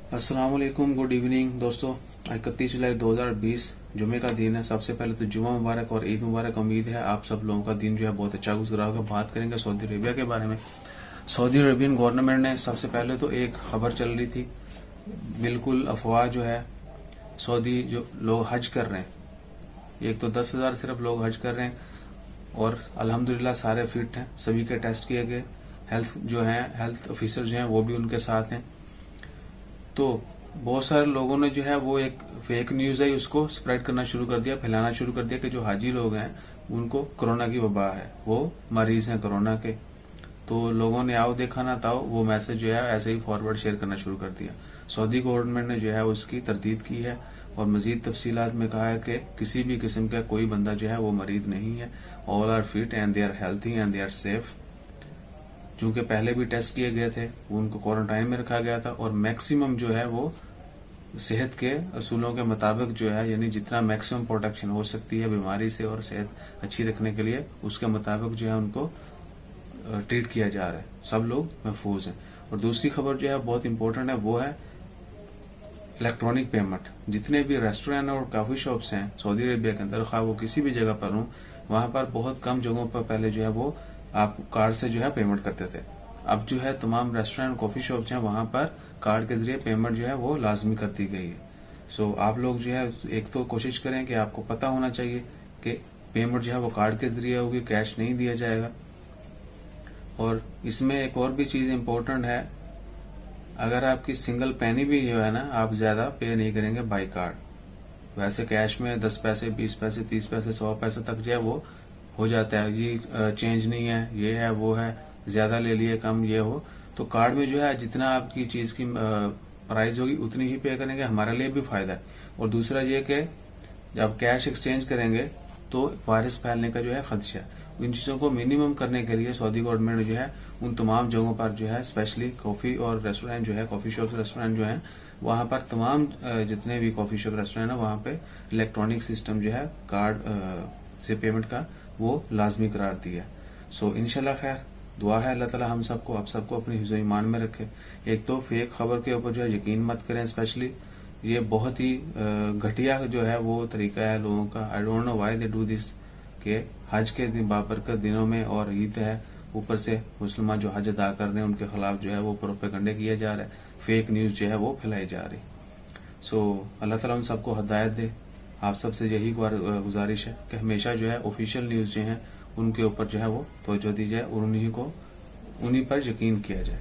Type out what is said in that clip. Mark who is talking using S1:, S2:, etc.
S1: अस्सलाम वालेकुम, good evening दोस्तों। 31 जुलाई 2020 जुमे का दिन है। सबसे पहले तो जुमा मुबारक और ईद मुबारक। उम्मीद है आप सब लोगों का दिन जो है बहुत अच्छा गुजरा होगा। बात करेंगे सऊदी अरेबिया के बारे में। सऊदी अरेबियन गवर्नमेंट ने सबसे पहले तो एक खबर चल रही थी, बिल्कुल अफवाह जो है, सऊदी जो लोग हज कर रहे हैं, एक तो 10,000 सिर्फ लोग हज कर रहे हैं और अल्हम्दुलिल्लाह सारे फिट हैं, सभी के टेस्ट किए गए। हेल्थ ऑफिसर जो हैं वो भी उनके साथ हैं। तो बहुत सारे लोगों ने जो है वो एक फेक न्यूज है उसको स्प्रेड करना शुरू कर दिया, फैलाना शुरू कर दिया कि जो हाजी लोग हैं उनको कोरोना की वबा है, वो मरीज हैं कोरोना के। तो लोगों ने आओ देखा ना ताओ वो मैसेज जो है ऐसे ही फॉरवर्ड शेयर करना शुरू कर दिया। सऊदी गवर्नमेंट ने जो है उसकी तरदीद की है और मजीद तफसीलात में कहा है कि किसी भी किस्म का कोई बंदा जो है वो मरीज नहीं है। All are fit and they are healthy and they are safe. क्योंकि पहले भी टेस्ट किए गए थे, उनको क्वारंटाइन में रखा गया था और मैक्सिमम जो है वो सेहत के असूलों के मुताबिक जो है, यानी जितना मैक्सिमम प्रोटेक्शन हो सकती है बीमारी से और सेहत अच्छी रखने के लिए, उसके मुताबिक जो है उनको ट्रीट किया जा रहा है। सब लोग महफूज हैं। और दूसरी खबर जो है बहुत इंपॉर्टेंट है, वो है इलेक्ट्रॉनिक पेमेंट। जितने भी रेस्टोरेंट और कॉफी शॉप्स हैं सऊदी अरेबिया के अंदर, खा वो किसी भी जगह पर हो, वहां पर बहुत कम जगहों पर पहले जो है वो आप कार्ड से जो है पेमेंट करते थे। अब जो है तमाम रेस्टोरेंट कॉफी शॉप जो है वहां पर कार्ड के जरिए पेमेंट जो है वो लाजमी कर दी गई है। सो आप लोग जो है एक तो कोशिश करें कि आपको पता होना चाहिए कि पेमेंट जो है वो कार्ड के जरिए होगी, कैश नहीं दिया जाएगा। और इसमें एक और भी चीज इम्पोर्टेंट है, अगर आपकी सिंगल पेनी भी जो है ना, आप ज्यादा पे नहीं करेंगे बाई कार्ड। वैसे कैश में 10 पैसे, 20 पैसे, 30 पैसे, 100 पैसे तक जो है वो हो जाता है। ये चेंज नहीं है, ये है वो है, ज्यादा ले लिए कम ये हो, तो कार्ड में जो है जितना आपकी चीज की प्राइस होगी उतनी ही पे करेंगे, हमारे लिए भी फायदा है। और दूसरा ये कि जब कैश एक्सचेंज करेंगे तो वायरस फैलने का जो है खदशा है। इन चीजों को मिनिमम करने के लिए सऊदी गवर्नमेंट जो है उन तमाम जगहों पर जो है, स्पेशली कॉफी और रेस्टोरेंट जो है, कॉफी शॉप रेस्टोरेंट जो है, वहां पर तमाम जितने भी कॉफी शॉप रेस्टोरेंट है वहां पे इलेक्ट्रॉनिक सिस्टम जो है कार्ड से पेमेंट का वो लाजमी करार दिया। सो इंशाल्लाह खैर दुआ है, अल्लाह ताला हम सबको, आप सबको अपनी हिफ्ज़ ईमान में रखे। एक तो फेक खबर के ऊपर जो है यकीन मत करें, स्पेशली ये बहुत ही घटिया जो है वो तरीका है लोगों का। I don't know why they do this, के हज के दिन बाबरकत दिनों में और ईद है, ऊपर से मुसलमान जो हज अदा कर रहे हैं उनके खिलाफ जो है वो प्रोपेगंडे किया जा रहा है, फेक न्यूज जो है वो फैलाई जा रही। सो अल्लाह ताला उन सबको हदायत दे। आप सबसे यही गुजारिश है कि हमेशा जो है ऑफिशियल न्यूज जो है उनके ऊपर जो है वो तवज्जो दी जाए और उन्हीं पर यकीन किया जाए।